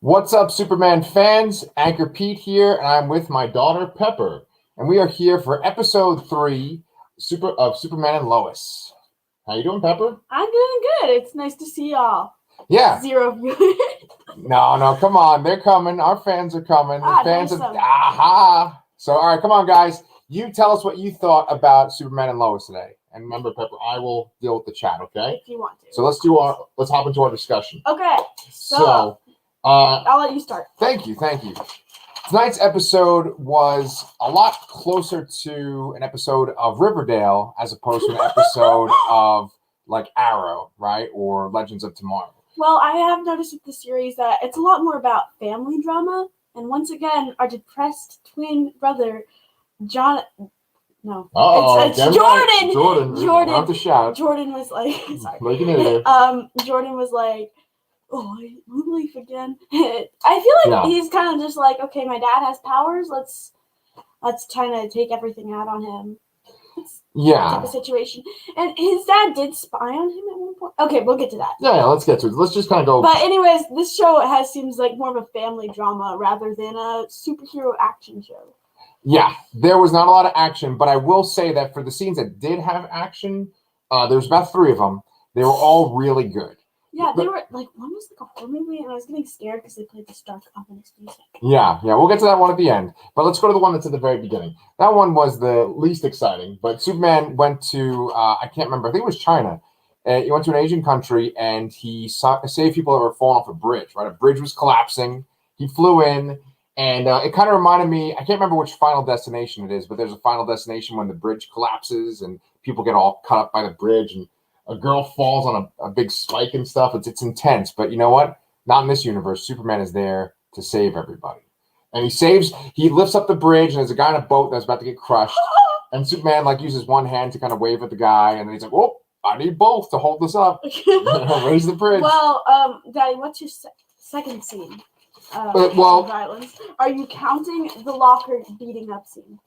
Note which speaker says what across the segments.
Speaker 1: What's up, Superman fans? Anchorpete here, and I'm with my daughter Pepper, and we are here for episode 3 of Superman and Lois. How you doing, Pepper?
Speaker 2: I'm doing good. It's nice to see y'all.
Speaker 1: Yeah.
Speaker 2: 0 viewers.
Speaker 1: No, come on. They're coming. Our fans are coming. The fans
Speaker 2: nice
Speaker 1: of Aha. So, all right, come on, guys. You tell us what you thought about Superman and Lois today. And remember, Pepper, I will deal with the chat, okay?
Speaker 2: If you want to.
Speaker 1: So let's hop into our discussion.
Speaker 2: Okay.
Speaker 1: So
Speaker 2: I'll let you start.
Speaker 1: Thank you. Tonight's episode was a lot closer to an episode of Riverdale as opposed to an episode of like Arrow, right? Or Legends of Tomorrow.
Speaker 2: Well, I have noticed with the series that it's a lot more about family drama. And once again, our depressed twin brother, it's Jordan.
Speaker 1: Jordan. You have to shout.
Speaker 2: Jordan was like, sorry. Jordan was like, oh, life again. I feel like he's kind of just like, okay, my dad has powers. Let's try to take everything out on him. Type of situation. And his dad did spy on him at one point. Okay, we'll get to that.
Speaker 1: Yeah, let's get to it. Let's just kind of go.
Speaker 2: But anyways, this show seems like more of a family drama rather than a superhero action show.
Speaker 1: Yeah, there was not a lot of action, but I will say that for the scenes that did have action, there was about 3 of them. They were all really good.
Speaker 2: Yeah, they were like, one was like a horror movie, and I was getting scared because they played this dark, ominous music.
Speaker 1: Yeah, we'll get to that one at the end. But let's go to the one that's at the very beginning. That one was the least exciting, but Superman went to, I can't remember, I think it was China. He went to an Asian country, and he saved people that were falling off a bridge, right? A bridge was collapsing. He flew in, and it kind of reminded me, I can't remember which Final Destination it is, but there's a Final Destination when the bridge collapses, and people get all cut up by the bridge, and a girl falls on a big spike and stuff. It's intense, but you know what? Not in this universe. Superman is there to save everybody. And he lifts up the bridge, and there's a guy in a boat that's about to get crushed. And Superman uses one hand to kind of wave at the guy, and then he's like, "Whoa, I need both to hold this up." Raise the bridge.
Speaker 2: Well, Daddy, what's your second scene? Violence. Are you counting the locker beating up scene?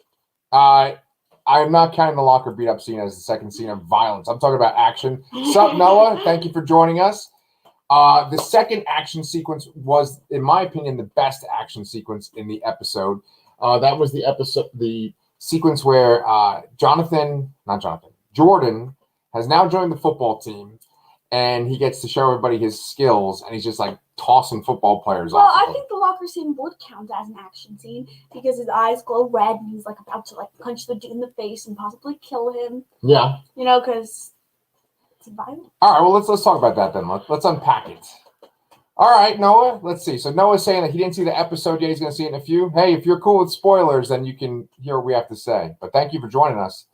Speaker 1: I'm not counting the locker beat up scene as the second scene of violence. I'm talking about action. Sup, Noah? Thank you for joining us. The second action sequence was, in my opinion, the best action sequence in the episode. That was the sequence where Jordan has now joined the football team, and he gets to show everybody his skills, and he's just like tossing football players off.
Speaker 2: Well, I think the locker scene would count as an action scene because his eyes glow red and he's about to punch the dude in the face and possibly kill him.
Speaker 1: Yeah.
Speaker 2: Because it's violent.
Speaker 1: All right, well, let's talk about that then. Let's unpack it. All right, Noah, let's see. So Noah's saying that he didn't see the episode yet. He's going to see it in a few. Hey, if you're cool with spoilers, then you can hear what we have to say. But thank you for joining us.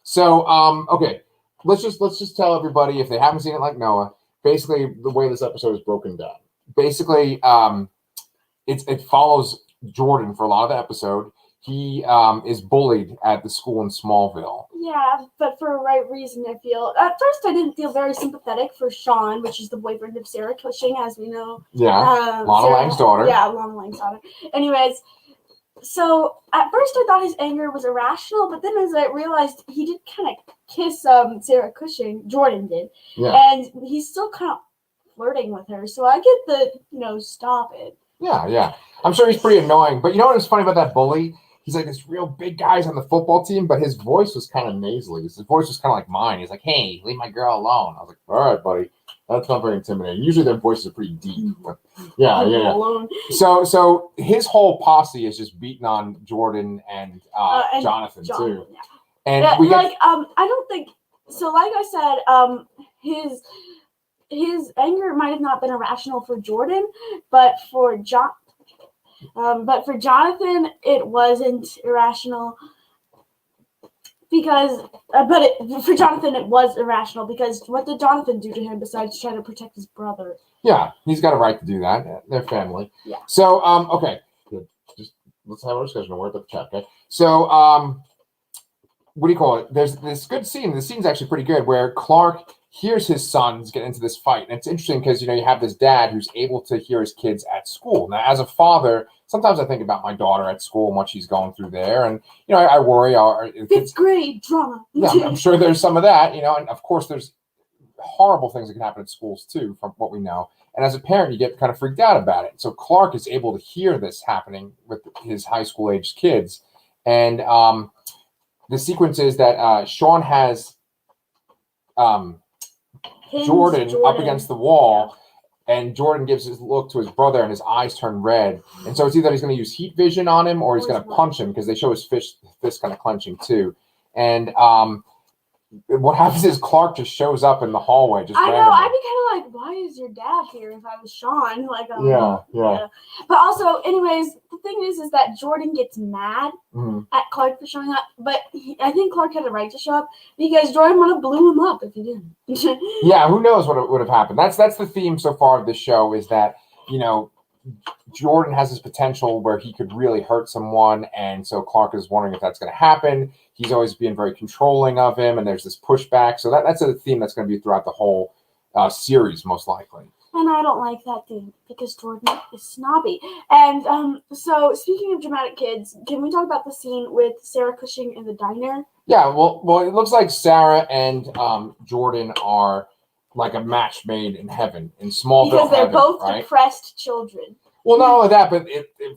Speaker 1: So, okay. Let's just tell everybody, if they haven't seen it like Noah, basically the way this episode is broken down. Basically, it follows Jordan for a lot of the episode. He is bullied at the school in Smallville.
Speaker 2: Yeah, but for a right reason, I feel. At first, I didn't feel very sympathetic for Sean, which is the boyfriend of Sarah Cushing, as we know.
Speaker 1: Yeah, Lana Lang's daughter.
Speaker 2: Yeah, Lana Lang's daughter. Anyways, so at first I thought his anger was irrational, but then as I realized he did kind of kiss Sarah Cushing, Jordan did, and he's still kind of flirting with her. So I get the, stop it.
Speaker 1: Yeah. I'm sure he's pretty annoying, but you know what was funny about that bully? He's like this real big guy's on the football team, but his voice was kind of nasally. His voice was kind of like mine. He's like, "Hey, leave my girl alone." I was like, "All right, buddy." That's not very intimidating. Usually their voices are pretty deep. But yeah.
Speaker 2: Alone.
Speaker 1: So his whole posse is just beating on Jordan and Jonathan too.
Speaker 2: Yeah.
Speaker 1: And
Speaker 2: I don't think so. Like I said, his anger might have not been irrational for Jordan, but for Jonathan, it wasn't irrational. For Jonathan, it was irrational because what did Jonathan do to him besides try to protect his brother?
Speaker 1: Yeah, he's got a right to do that. They're family.
Speaker 2: Yeah.
Speaker 1: So, okay, good. Just let's have our discussion. Don't worry about the chat, okay? So, what do you call it? There's this good scene. The scene's actually pretty good where Clark hears his sons get into this fight. And it's interesting because, you have this dad who's able to hear his kids at school. Now, as a father, sometimes I think about my daughter at school and what she's going through there. And, I worry.
Speaker 2: Fifth grade drama.
Speaker 1: Yeah, I'm sure there's some of that, and of course there's horrible things that can happen at schools too, from what we know. And as a parent, you get kind of freaked out about it. So Clark is able to hear this happening with his high school aged kids. And the sequence is that Sean has Jordan up against the wall, and Jordan gives his look to his brother, and his eyes turn red. And so it's either he's going to use heat vision on him, or he's going to punch him, because they show his fist kind of clenching too. And what happens is Clark just shows up in the hallway. Just randomly.
Speaker 2: I'd be kind of like, why is your dad here? If I was Sean, like, yeah. But also, anyways, the thing is that Jordan gets mad at Clark for showing up. But I think Clark had a right to show up, because Jordan would have blew him up if he didn't.
Speaker 1: Yeah, who knows what would have happened? That's the theme so far of the show, is that, you know, Jordan has this potential where he could really hurt someone, and so Clark is wondering if that's going to happen. He's always being very controlling of him, and there's this pushback. So that's a theme that's going to be throughout the whole series, most likely.
Speaker 2: And I don't like that theme, because Jordan is snobby. And so, speaking of dramatic kids, can we talk about the scene with Sarah Cushing in the diner? Yeah,
Speaker 1: well, it looks like Sarah and Jordan are like a match made in heaven, in Smallville
Speaker 2: because they're
Speaker 1: heaven,
Speaker 2: both
Speaker 1: right?
Speaker 2: depressed children.
Speaker 1: Well, not only that, but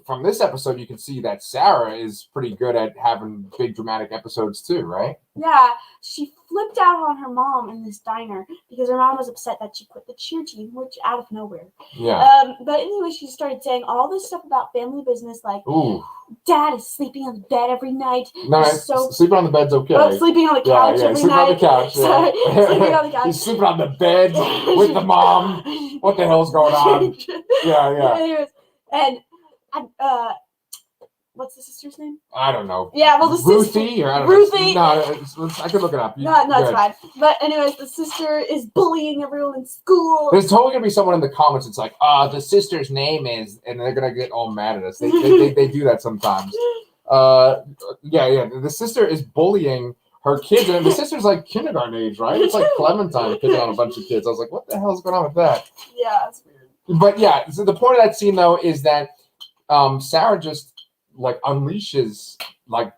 Speaker 1: from this episode, you can see that Sarah is pretty good at having big dramatic episodes too, right?
Speaker 2: Yeah, she flipped out on her mom in this diner because her mom was upset that she quit the cheer team, which out of nowhere.
Speaker 1: Yeah.
Speaker 2: But anyway, she started saying all this stuff about family business, like,
Speaker 1: ooh,
Speaker 2: Dad is sleeping on the bed every night.
Speaker 1: No, sleeping on the bed's okay.
Speaker 2: Oh, sleeping on the couch every
Speaker 1: sleeping
Speaker 2: night.
Speaker 1: On the couch.
Speaker 2: Sorry, sleeping on the couch.
Speaker 1: He's sleeping on the bed with the mom. What the hell's going on? Yeah.
Speaker 2: Anyways, and what's the sister's name?
Speaker 1: I don't know.
Speaker 2: Yeah, well, the
Speaker 1: Ruthie, or I don't
Speaker 2: Ruthie.
Speaker 1: know. No, I could look it up.
Speaker 2: No, it's fine. But anyways, the sister is bullying everyone in school.
Speaker 1: There's totally gonna be someone in the comments. It's like, the sister's name is, and they're gonna get all mad at us. They do that sometimes. Yeah. The sister is bullying her kids, and the sister's like kindergarten age, right? It's like Clementine picking on a bunch of kids. I was like, what the hell is going on with that?
Speaker 2: Yeah, that's weird.
Speaker 1: But yeah, so the point of that scene though is that Sarah just like unleashes like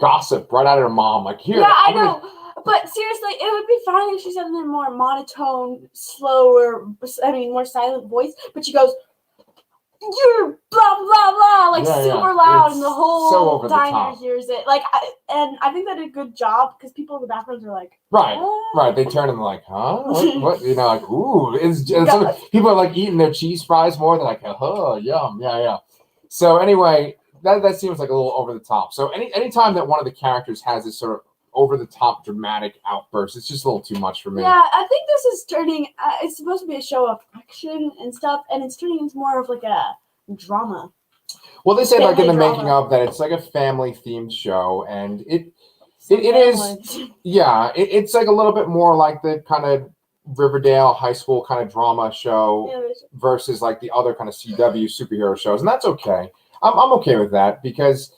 Speaker 1: gossip right out of her mom. Like, here.
Speaker 2: Yeah, I know. But seriously, it would be fine if she said it in a more monotone, slower, more silent voice. But she goes, "You're blah blah blah," like super loud, and the whole diner hears it. Like, I think they did a good job, because people in the background are like,
Speaker 1: right. They turn and like, huh? What? You know, like, ooh, it's people are like eating their cheese fries more. They're like, oh, yum, yeah. So anyway, that seems like a little over the top. So anytime that one of the characters has this sort of over the top dramatic outburst, it's just a little too much for me.
Speaker 2: Yeah, I think this is turning. It's supposed to be a show of action and stuff, and it's turning into more of like a drama.
Speaker 1: Well, they say like in the making of that it's like a family themed show, and it is. Yeah, it's like a little bit more like the kind of Riverdale high school kind of drama show versus like the other kind of CW superhero shows, and that's okay. I'm okay with that, because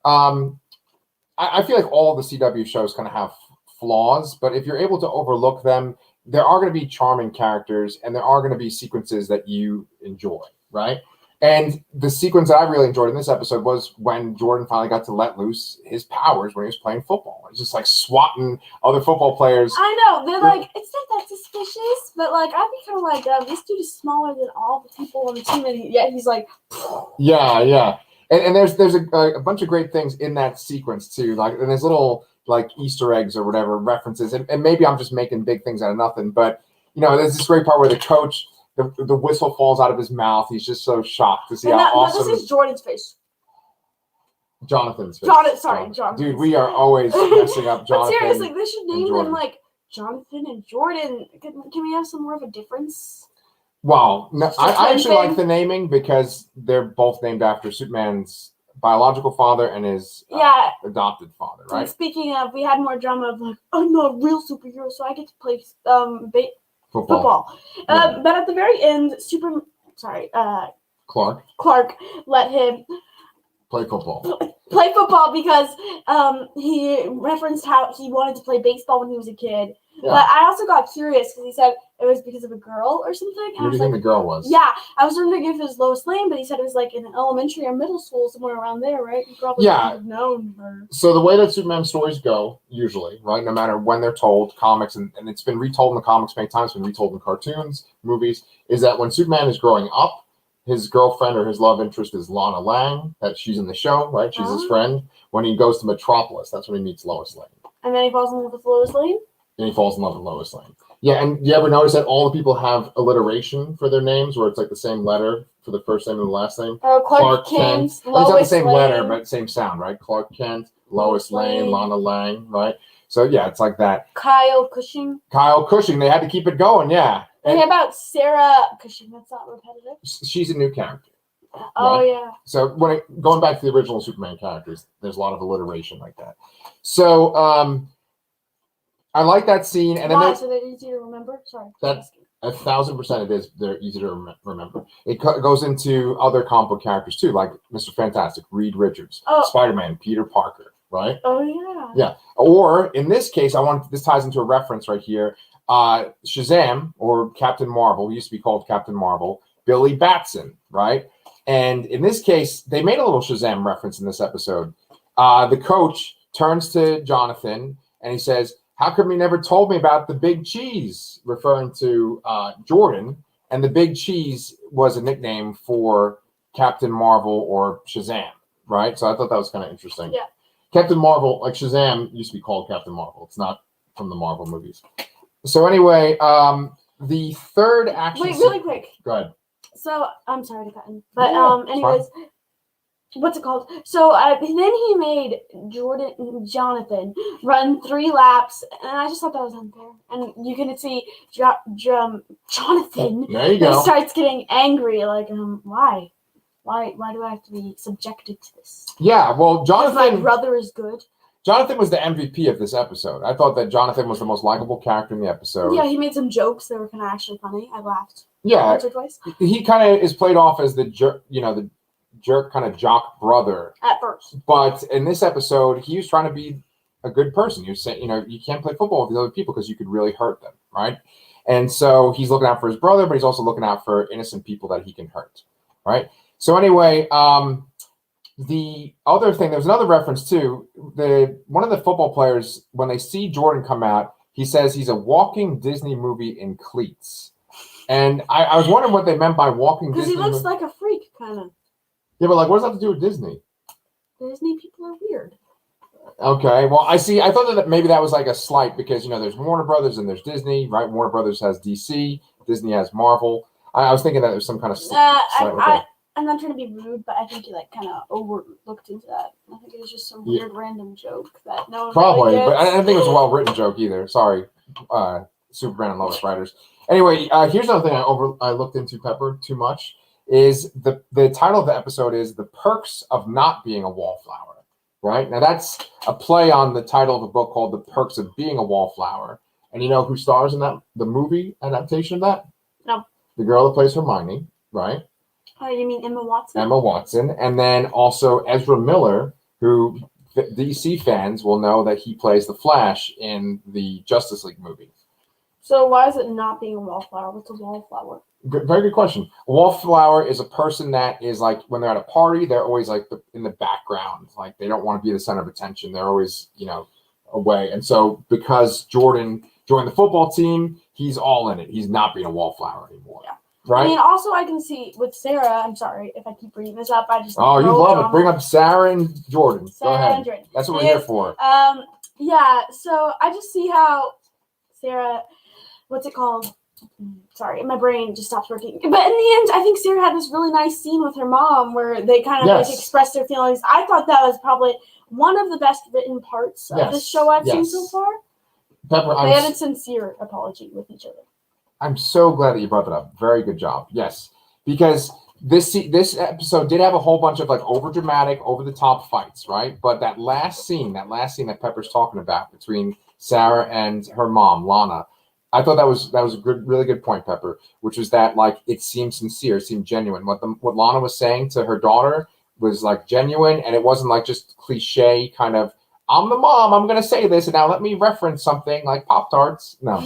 Speaker 1: I feel like all the CW shows kind of have flaws, but if you're able to overlook them, there are going to be charming characters, and there are going to be sequences that you enjoy, right? And the sequence that I really enjoyed in this episode was when Jordan finally got to let loose his powers when he was playing football. He's just like swatting other football players.
Speaker 2: I know. They're like, it's not that suspicious, but like, I'd be kind of like, this dude is smaller than all the people on the team, and yet he's like,
Speaker 1: yeah. And there's a bunch of great things in that sequence too. Like, and there's little like Easter eggs or whatever references, and maybe I'm just making big things out of nothing, but you know, there's this great part where the coach, the whistle falls out of his mouth. He's just so shocked to see how awesome.
Speaker 2: This is Jordan's face.
Speaker 1: Jonathan's face.
Speaker 2: Jonathan.
Speaker 1: Dude, we are always messing up Jonathan.
Speaker 2: But seriously, they should name them like Jonathan and Jordan. Can we have some more of a difference?
Speaker 1: Well, no, I actually like the naming, because they're both named after Superman's biological father and his adopted father, right?
Speaker 2: And speaking of, we had more drama of like, I'm not a real superhero, so I get to play football. But at the very end, Clark let him
Speaker 1: play football.
Speaker 2: Because he referenced how he wanted to play baseball when he was a kid,
Speaker 1: Yeah.
Speaker 2: But I also got curious because he said it was because of a girl or something.
Speaker 1: Who do you think the girl was?
Speaker 2: Yeah, I was wondering if it was Lois Lane, but he said it was like in elementary or middle school, somewhere around there, right? You probably would have known her.
Speaker 1: So the way that Superman stories go, usually, right, no matter when they're told, comics, and it's been retold in the comics many times, been retold in cartoons, movies, is that when Superman is growing up, his girlfriend or his love interest is Lana Lang, that she's in the show, right? She's his friend. When he goes to Metropolis, that's when he meets Lois Lane. And
Speaker 2: then he falls in love with Lois Lane?
Speaker 1: And he falls in love with Lois Lane. Yeah, and you ever notice that all the people have alliteration for their names, where it's like the same letter for the first name and the last name?
Speaker 2: Oh, Clark Kent,
Speaker 1: Lois Lane. It's not the same letter, but same sound, right? Clark Kent, Lois Lane, Lana Lang, right? So, yeah, it's like that.
Speaker 2: Kyle Cushing.
Speaker 1: They had to keep it going, yeah.
Speaker 2: And how about Sarah Cushing? That's not repetitive.
Speaker 1: She's a new character.
Speaker 2: Oh,
Speaker 1: right?
Speaker 2: yeah.
Speaker 1: So going back to the original Superman characters, there's a lot of alliteration like that. So I like that scene. And then
Speaker 2: so they're easy to remember? Sorry.
Speaker 1: That 1,000% it is. They're easy to remember. It goes into other comic book characters too, like Mr. Fantastic, Reed Richards, Spider-Man, Peter Parker, right?
Speaker 2: Oh, yeah.
Speaker 1: Yeah. Or in this case, this ties into a reference right here. Shazam, or Captain Marvel, he used to be called Captain Marvel, Billy Batson, right? And in this case, they made a little Shazam reference in this episode. The coach turns to Jonathan and he says, "How come you never told me about the big cheese?" Referring to Jordan. And the big cheese was a nickname for Captain Marvel or Shazam, right? So I thought that was kind of interesting.
Speaker 2: Yeah.
Speaker 1: Captain Marvel, like Shazam, used to be called Captain Marvel. It's not from the Marvel movies. So anyway, the third action...
Speaker 2: Wait, really quick.
Speaker 1: Go ahead.
Speaker 2: So, I'm sorry to cut in. But anyways, what's it called? So then he made Jonathan run 3 laps, and I just thought that was unfair. And you can see Jonathan
Speaker 1: there you go.
Speaker 2: Starts getting angry, like, why? Why do I have to be subjected to this?
Speaker 1: Yeah, well, Jonathan...
Speaker 2: Because my brother is good.
Speaker 1: Jonathan was the MVP of this episode. I thought that Jonathan was the most likable character in the episode.
Speaker 2: Yeah, he made some jokes that were kind of actually funny. I laughed.
Speaker 1: Yeah,
Speaker 2: once or twice.
Speaker 1: He kind of is played off as the jerk, the jerk kind of jock brother
Speaker 2: at first.
Speaker 1: But in this episode, he was trying to be a good person. He was saying, you can't play football with these other people because you could really hurt them, right? And so he's looking out for his brother, but he's also looking out for innocent people that he can hurt, right? So anyway, the other thing, there's another reference too. One of the football players, when they see Jordan come out, he says he's a walking Disney movie in cleats. And I was wondering what they meant by walking Disney.
Speaker 2: Because he looks like a freak, kind of.
Speaker 1: Yeah, but like, what does that have to do with Disney?
Speaker 2: Disney people are weird.
Speaker 1: Okay, well, I thought that maybe that was like a slight because, there's Warner Brothers and there's Disney, right? Warner Brothers has DC, Disney has Marvel. I was thinking that there's some kind of slight.
Speaker 2: I'm not trying to be rude, but I think you kind of overlooked into that. I think it was just some weird random joke that no one
Speaker 1: probably,
Speaker 2: really
Speaker 1: but I didn't think it was a well-written joke either. Sorry, Superman and Lois writers. Anyway, here's another thing I looked into, Pepper, too much, is the title of the episode is The Perks of Not Being a Wallflower, right? Now, that's a play on the title of a book called The Perks of Being a Wallflower. And you know who stars in the movie adaptation of that?
Speaker 2: No.
Speaker 1: The girl that plays Hermione, right?
Speaker 2: Oh, you mean Emma Watson?
Speaker 1: Emma Watson. And then also Ezra Miller, who DC fans will know that he plays the Flash in the Justice League movie.
Speaker 2: So why is it not being a wallflower? What's a wallflower?
Speaker 1: Very good question. A wallflower is a person that is like, when they're at a party, they're always like in the background. Like they don't want to be the center of attention. They're always, away. And so because Jordan joined the football team, he's all in it. He's not being a wallflower anymore. Yeah. Right?
Speaker 2: I mean, also I can see with Sarah, I'm sorry if I keep bringing this up. I just...
Speaker 1: Oh, you love it. Bring up Sarah and Jordan.
Speaker 2: Sarah
Speaker 1: Go ahead.
Speaker 2: And Jordan.
Speaker 1: That's what we're here for.
Speaker 2: Yeah, so I just see how Sarah... What's it called? Sorry, my brain just stops working. But in the end, I think Sarah had this really nice scene with her mom where they kind of expressed their feelings. I thought that was probably one of the best written parts of this show I've seen so far.
Speaker 1: Pepper,
Speaker 2: they had a sincere apology with each other.
Speaker 1: I'm so glad that you brought that up. Very good job. Yes, because this episode did have a whole bunch of like over dramatic, over the top fights, right? But that last scene that Pepper's talking about between Sarah and her mom, Lana, I thought that was a good, really good point, Pepper, which was that like it seemed sincere, it seemed genuine. What Lana was saying to her daughter was like genuine, and it wasn't like just cliche kind of I'm the mom. I'm going to say this, and now let me reference something like Pop-Tarts. No.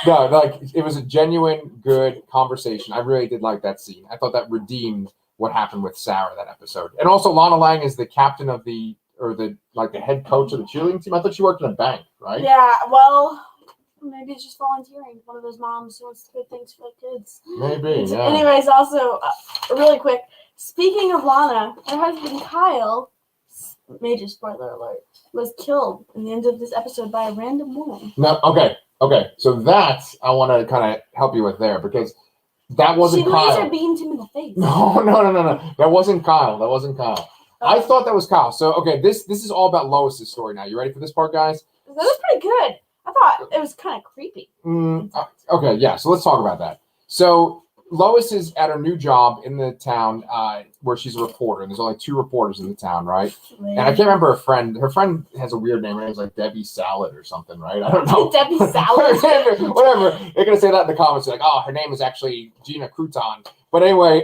Speaker 1: No, like, it was a genuine, good conversation. I really did like that scene. I thought that redeemed what happened with Sarah that episode. And also, Lana Lang is the captain of the head coach of the cheerleading team. I thought she worked in a bank, right?
Speaker 2: Yeah, well, maybe it's just volunteering. One of those moms who wants to do things for the kids.
Speaker 1: Maybe, yeah.
Speaker 2: Anyways, also, really quick, speaking of Lana, her husband Kyle, major spoiler alert, was killed in the end of this episode by a random woman.
Speaker 1: No, okay. So that I want to kind of help you with there, because that wasn't Kyle.
Speaker 2: She laser beamed him in the face.
Speaker 1: No. That wasn't Kyle. I thought that was Kyle. So, okay, this is all about Lois's story now. You ready for this part, guys?
Speaker 2: That was pretty good. I thought it was kind of creepy.
Speaker 1: Okay, yeah, so let's talk about that. So Lois is at her new job in the town where she's a reporter, and there's only 2 reporters in the town, right? And I can't remember her friend. Her friend has a weird name. Her name's like Debbie Salad or something, right? I don't know.
Speaker 2: Debbie Salad.
Speaker 1: Whatever. They're going to say that in the comments. Like, oh, her name is actually Gina Crouton. But anyway,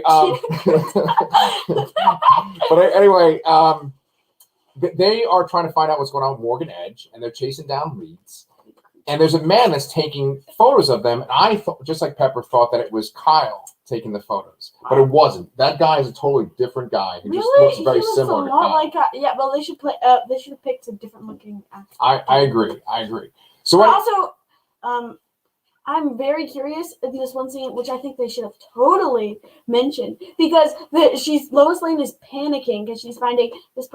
Speaker 1: they are trying to find out what's going on with Morgan Edge, and they're chasing down leads. And there's a man that's taking photos of them. And I thought, just like Pepper, thought that it was Kyle taking the photos, but it wasn't. That guy is a totally different guy who just looks very similar to Kyle.
Speaker 2: Like, yeah, well, they should have picked a different looking actor.
Speaker 1: I agree. So
Speaker 2: also, I'm very curious in this one scene, which I think they should have totally mentioned, because Lois Lane is panicking because she's finding this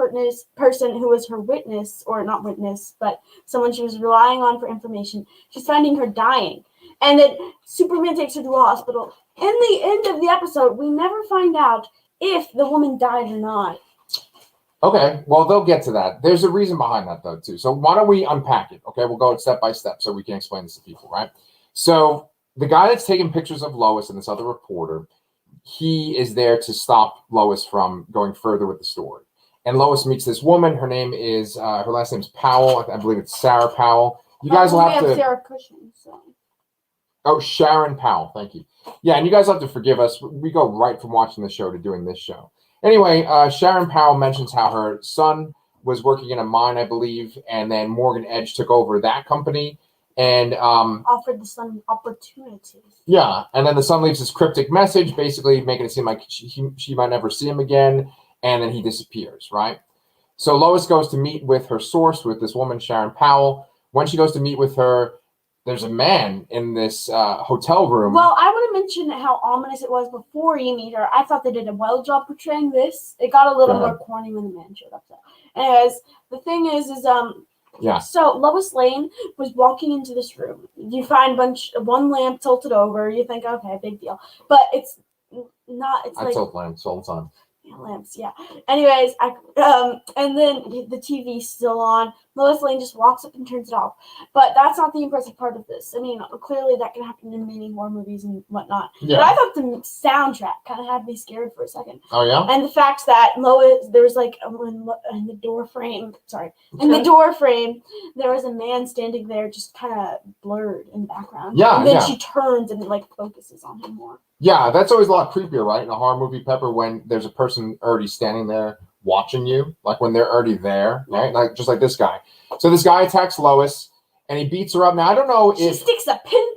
Speaker 2: person who was her witness, or not witness, but someone she was relying on for information. She's finding her dying, and then Superman takes her to a hospital. In the end of the episode, we never find out if the woman died or not.
Speaker 1: Okay, well, they'll get to that. There's a reason behind that, though, too. So why don't we unpack it? Okay, we'll go step by step so we can explain this to people, right? So the guy that's taking pictures of Lois and this other reporter, he is there to stop Lois from going further with the story. And Lois meets this woman. Her name is, her last name is Powell. I believe it's Sarah Powell. You guys will have to.
Speaker 2: Sarah Cushing, so.
Speaker 1: Oh, Sharon Powell. Thank you. Yeah, and you guys have to forgive us. We go right from watching the show to doing this show. Anyway, Sharon Powell mentions how her son was working in a mine, I believe, and then Morgan Edge took over that company. And
Speaker 2: offered the son opportunities.
Speaker 1: Yeah, and then the son leaves this cryptic message, basically making it seem like she might never see him again, and then he disappears, right? So Lois goes to meet with her source, with this woman, Sharon Powell. When she goes to meet with her, there's a man in this hotel room.
Speaker 2: Well, I want to mention how ominous it was before you meet her. I thought they did a well job portraying this. It got a little more corny when the man showed up. Anyways, the thing is
Speaker 1: yeah.
Speaker 2: So Lois Lane was walking into this room. You find one lamp tilted over. You think, okay, big deal, but it's not. It's
Speaker 1: I tilt lamps all the time.
Speaker 2: Yeah, lamps. Yeah. Anyways, and then the TV's still on. Lois Lane just walks up and turns it off. But that's not the impressive part of this. I mean, clearly that can happen in many horror movies and whatnot. Yeah. But I thought the soundtrack kind of had me scared for a second.
Speaker 1: Oh, yeah?
Speaker 2: And the fact that Lois, there was like in the door frame, in the door frame, there was a man standing there just kind of blurred in the background.
Speaker 1: Yeah,
Speaker 2: and then she turns and like focuses on him more.
Speaker 1: Yeah, that's always a lot creepier, right? In a horror movie, Pepper, when there's a person already standing there watching you, like when they're already there, right? Like just like this guy. So this guy attacks Lois and he beats her up. Now I don't know if
Speaker 2: she sticks a pin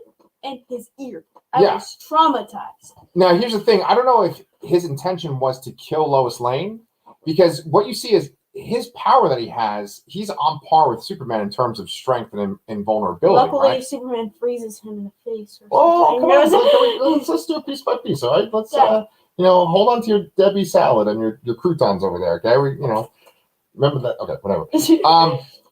Speaker 2: in his ear. I was traumatized.
Speaker 1: Now here's the thing: I don't know if his intention was to kill Lois Lane, because what you see is his power that he has. He's on par with Superman in terms of strength and invulnerability.
Speaker 2: Luckily,
Speaker 1: right?
Speaker 2: Superman freezes him in the face.
Speaker 1: Or let's do it piece by piece, all right? Let's hold on to your Debbie salad and your croutons over there, okay? Remember that? Okay, whatever.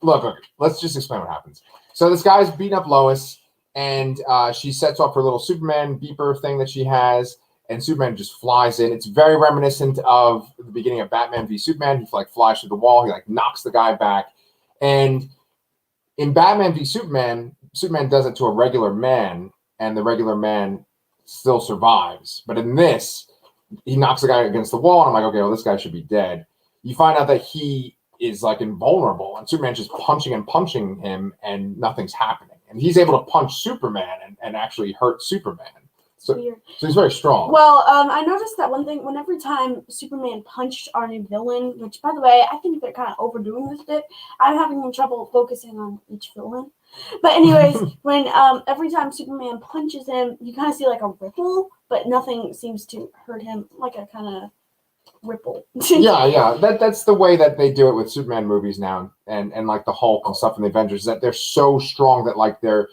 Speaker 1: Look, let's just explain what happens. So this guy's beating up Lois, and she sets off her little Superman beeper thing that she has, and Superman just flies in. It's very reminiscent of the beginning of Batman v Superman. He flies through the wall. He knocks the guy back. And in Batman v Superman, Superman does it to a regular man, and the regular man still survives. But in this, he knocks the guy against the wall, and I'm like, okay, well, this guy should be dead. You find out that he is invulnerable, and Superman's just punching him, and nothing's happening. And he's able to punch Superman and actually hurt Superman.
Speaker 2: weird.
Speaker 1: So he's very strong.
Speaker 2: Well, I noticed that one thing, every time Superman punched our new villain, which, by the way, I think they're kind of overdoing this bit. I'm having trouble focusing on each villain. But anyways, when every time Superman punches him, you kind of see like a ripple, but nothing seems to hurt him, like a kind of ripple.
Speaker 1: yeah. That's the way that they do it with Superman movies now, and like the Hulk and stuff in the Avengers, is that they're so strong that like their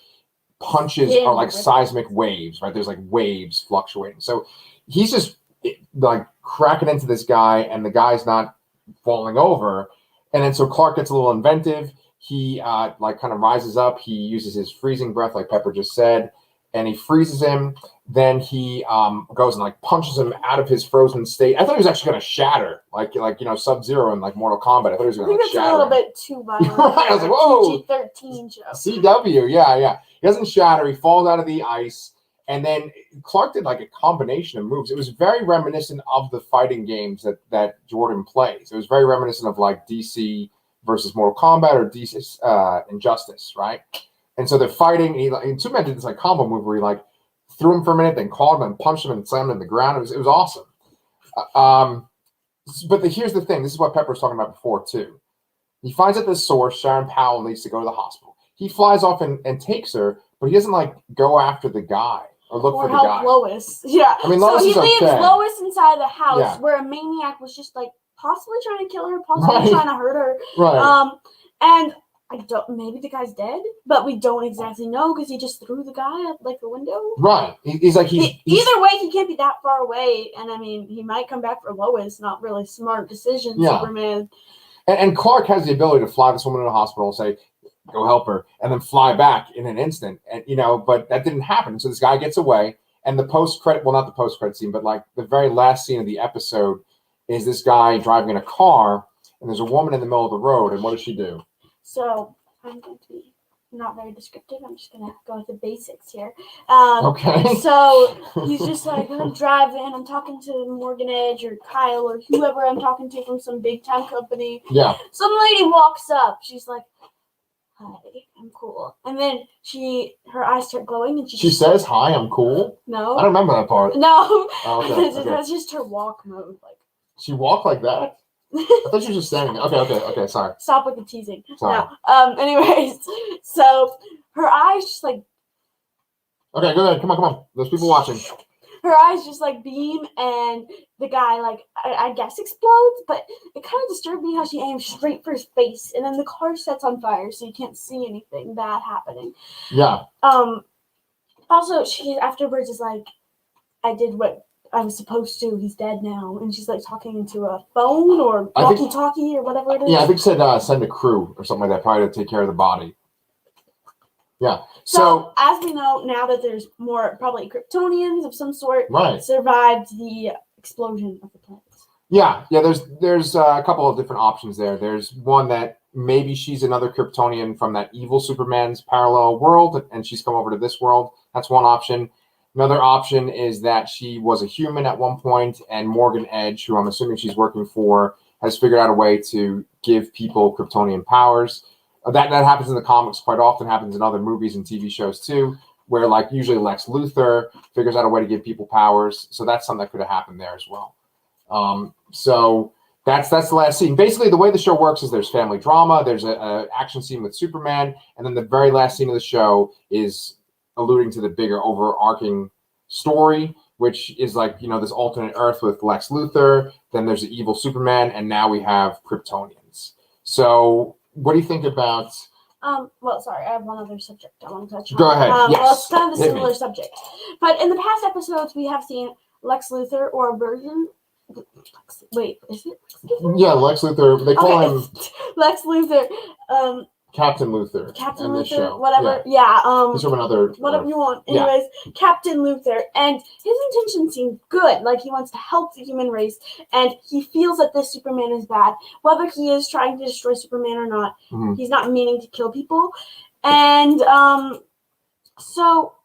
Speaker 1: punches are like seismic waves, right? There's like waves fluctuating. So he's just like cracking into this guy, and the guy's not falling over. And then so Clark gets a little inventive. He like kind of rises up. He uses his freezing breath, like Pepper just said, and he freezes him. Then he goes and like punches him out of his frozen state. I thought he was actually going to shatter, like Sub-Zero in like Mortal Kombat. I thought he was going to shatter.
Speaker 2: A little bit too violent.
Speaker 1: Right, I was like, whoa,
Speaker 2: PG-13 show.
Speaker 1: CW, yeah. He doesn't shatter. He falls out of the ice, and then Clark did like a combination of moves. It was very reminiscent of the fighting games that Jordan plays. It was very reminiscent of like DC versus Mortal Kombat or DC Injustice, right? And so they're fighting. And Superman did this like combo move where he like threw him for a minute, then called him and punched him and slammed him to the ground. It was awesome. But here's the thing. This is what Pepper was talking about before too. He finds at this source Sharon Powell needs to go to the hospital. He flies off and takes her, but he doesn't like go after the guy or look for the guy.
Speaker 2: Help Lois. Yeah.
Speaker 1: I mean, Lois
Speaker 2: so he leaves
Speaker 1: okay.
Speaker 2: Lois inside the house where a maniac was just like possibly trying to kill her, possibly trying to hurt her.
Speaker 1: Right.
Speaker 2: And I don't. Maybe the guy's dead, but we don't exactly know because he just threw the guy out like the window.
Speaker 1: Right. He's like he's
Speaker 2: either way, he can't be that far away, and I mean, he might come back for Lois. Not really smart decision, Superman.
Speaker 1: And Clark has the ability to fly this woman to the hospital and say, "Go help her," and then fly back in an instant. And but that didn't happen. So this guy gets away, and the post-credit, well, not the post-credit scene, but like the very last scene of the episode is this guy driving in a car, and there's a woman in the middle of the road, and what does she do?
Speaker 2: So I'm going to be not very descriptive. I'm just going to go with the basics here.
Speaker 1: Okay.
Speaker 2: So he's just like, I'm driving. I'm talking to Morgan Edge or Kyle or whoever I'm talking to from some big time company.
Speaker 1: Yeah.
Speaker 2: Some lady walks up. She's like, "Hi, I'm cool." And then her eyes start glowing, and she
Speaker 1: says, "Hi, I'm cool."
Speaker 2: No,
Speaker 1: I don't remember that part.
Speaker 2: No.
Speaker 1: Oh, okay.
Speaker 2: That's just her walk mode. Like
Speaker 1: she walked like that. I thought she was just standing there. Okay. Sorry.
Speaker 2: Stop with the teasing.
Speaker 1: Sorry.
Speaker 2: No. Anyways, so her eyes just like.
Speaker 1: Okay, go ahead. Come on. There's people watching.
Speaker 2: Her eyes just like beam, and the guy like I guess explodes, but it kind of disturbed me how she aimed straight for his face, and then the car sets on fire, so you can't see anything bad happening.
Speaker 1: Yeah.
Speaker 2: Also, she afterwards is like, "I did what I was supposed to. He's dead now," and she's like talking into a phone or walkie-talkie or whatever it is.
Speaker 1: Yeah, I think it said send a crew or something like that, probably to take care of the body. Yeah.
Speaker 2: So as we know now that there's more probably Kryptonians of some sort survived the explosion of the planet.
Speaker 1: Yeah. There's a couple of different options there. There's one that maybe she's another Kryptonian from that evil Superman's parallel world, and she's come over to this world. That's one option. Another option is that she was a human at one point, and Morgan Edge, who I'm assuming she's working for, has figured out a way to give people Kryptonian powers. That happens in the comics quite often, happens in other movies and TV shows too, where like usually Lex Luthor figures out a way to give people powers. So that's something that could have happened there as well. So that's the last scene. Basically, the way the show works is there's family drama, there's a action scene with Superman, and then the very last scene of the show is alluding to the bigger overarching story, which is like, this alternate Earth with Lex Luthor, then there's the evil Superman, and now we have Kryptonians. So what do you think about...
Speaker 2: well, sorry, I have one other subject I want to touch on.
Speaker 1: Go ahead. Yes.
Speaker 2: Well, it's kind of a similar subject. But in the past episodes, we have seen Lex Luthor or a version... Wait, is it Lex Luthor?
Speaker 1: Yeah, Lex Luthor. They call him...
Speaker 2: Lex Luthor.
Speaker 1: Captain Luthor.
Speaker 2: Captain Luthor, whatever. Yeah.
Speaker 1: He's from another...
Speaker 2: Whatever you want. Anyways, Captain Luthor. And his intentions seem good. Like, he wants to help the human race. And he feels that this Superman is bad. Whether he is trying to destroy Superman or not, he's not meaning to kill people. And so,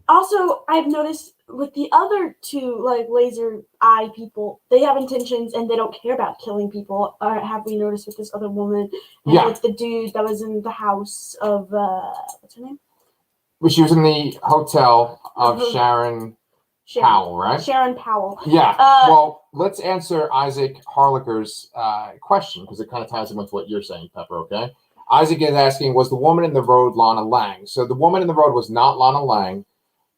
Speaker 2: also, I've noticed with the other two, like, laser eye people, they have intentions and they don't care about killing people. Or have we noticed with this other woman? And with the dude that was in the house of, what's her name?
Speaker 1: Well, she was in the hotel of Sharon Powell, right?
Speaker 2: Sharon Powell.
Speaker 1: Yeah. Well, let's answer Isaac Harlicker's question because it kind of ties in with what you're saying, Pepper. Okay. Isaac is asking, was the woman in the road Lana Lang? So the woman in the road was not Lana Lang.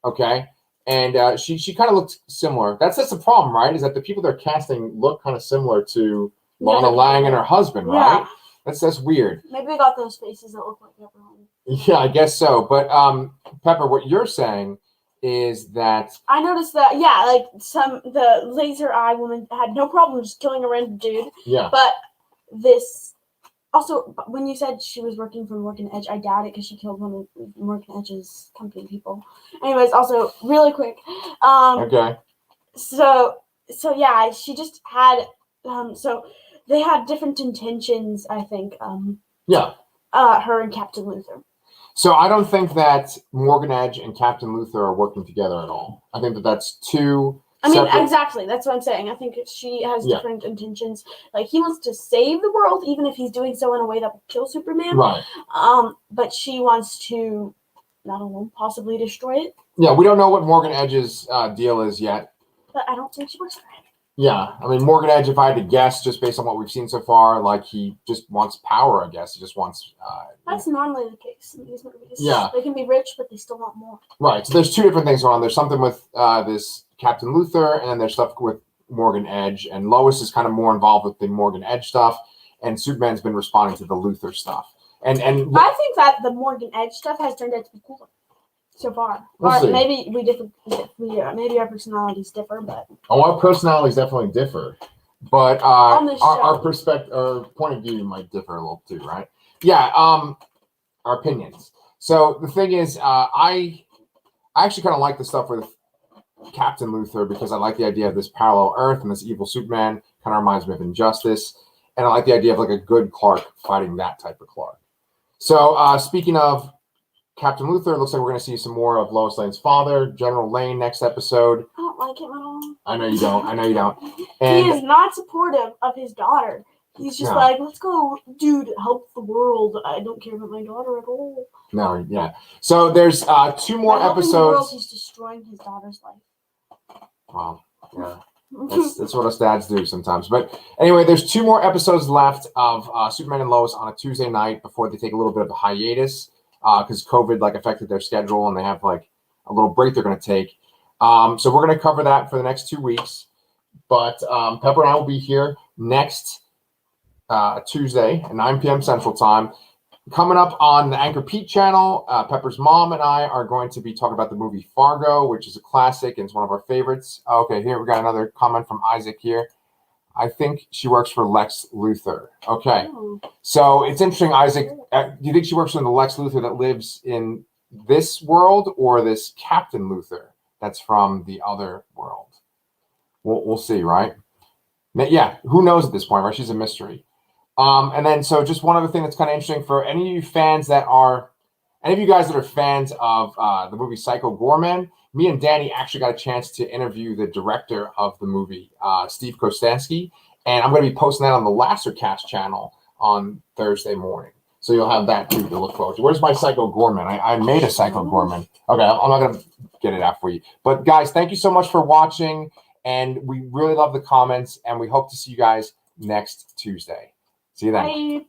Speaker 1: Okay. And she kind of looked similar. That's the problem, right? Is that the people they're casting look kind of similar to Lana Lang and her husband, right? That's weird.
Speaker 2: Maybe we got those faces that look like everyone.
Speaker 1: Yeah, I guess so. But Pepper, what you're saying is that
Speaker 2: I noticed that the laser eye woman had no problem just killing a random dude.
Speaker 1: Yeah.
Speaker 2: But this also, when you said she was working for Morgan Edge, I doubt it because she killed one of Morgan Edge's company people. Anyways, also really quick.
Speaker 1: Okay.
Speaker 2: So yeah, she just had so they had different intentions, I think.
Speaker 1: Yeah.
Speaker 2: Her and Captain Luther.
Speaker 1: So I don't think that Morgan Edge and Captain Luther are working together at all. I think that that's two.
Speaker 2: Exactly. That's what I'm saying. I think she has different intentions. Like he wants to save the world, even if he's doing so in a way that will kill Superman.
Speaker 1: Right.
Speaker 2: But she wants to, not alone, possibly destroy it.
Speaker 1: Yeah, we don't know what Morgan Edge's deal is yet.
Speaker 2: But I don't think she works for him.
Speaker 1: Yeah, I mean, Morgan Edge, if I had to guess, just based on what we've seen so far, like he just wants power, I guess. He just wants...
Speaker 2: That's normally the case in these movies.
Speaker 1: Yeah.
Speaker 2: They can be rich, but they still want more.
Speaker 1: Right, so there's two different things going on. There's something with this Captain Luther, and then there's stuff with Morgan Edge, and Lois is kind of more involved with the Morgan Edge stuff, and Superman's been responding to the Luther stuff. And I
Speaker 2: think that the Morgan Edge stuff has turned out to be cooler so far.
Speaker 1: We'll see.
Speaker 2: Maybe we differ. Maybe our personalities differ, but
Speaker 1: our personalities definitely differ. But our perspective, our point of view might differ a little too, right? Yeah. Our opinions. So the thing is, I actually kind of like the stuff with Captain Luther because I like the idea of this parallel Earth and this evil Superman. Kind of reminds me of Injustice, and I like the idea of like a good Clark fighting that type of Clark. So speaking of Captain Luther, it looks like we're going to see some more of Lois Lane's father, General Lane, next episode.
Speaker 2: I don't like him at all.
Speaker 1: I know you don't. And
Speaker 2: he is not supportive of his daughter. He's just like, let's go, dude, help the world. I don't care about my daughter at all.
Speaker 1: No, yeah. So there's 2 more episodes. The world,
Speaker 2: he's destroying his daughter's life.
Speaker 1: Wow. Yeah. That's what us dads do sometimes. But anyway, there's 2 more episodes left of Superman and Lois on a Tuesday night before they take a little bit of a hiatus. Because COVID affected their schedule and they have a little break they're going to take. So we're going to cover that for the next 2 weeks. But Pepper and I will be here next Tuesday at 9 p.m. Central Time. Coming up on the Anchorpete channel, Pepper's mom and I are going to be talking about the movie Fargo, which is a classic and it's one of our favorites. Okay, here we got another comment from Isaac here. I think she works for Lex Luthor. Okay. Oh. So it's interesting, Isaac. Do you think she works for the Lex Luthor that lives in this world or this Captain Luthor that's from the other world? We'll see, right? Yeah, who knows at this point, right? She's a mystery. And then, so just one other thing that's kind of interesting for any of you guys that are fans of the movie Psycho Goreman, me and Danny actually got a chance to interview the director of the movie, Steve Kostanski, and I'm going to be posting that on the Lasercast channel on Thursday morning. So you'll have that too to look forward to. Where's my Psycho Goreman? I made a Psycho Goreman. Okay, I'm not going to get it out for you. But guys, thank you so much for watching, and we really love the comments, and we hope to see you guys next Tuesday. See you then.
Speaker 2: Bye.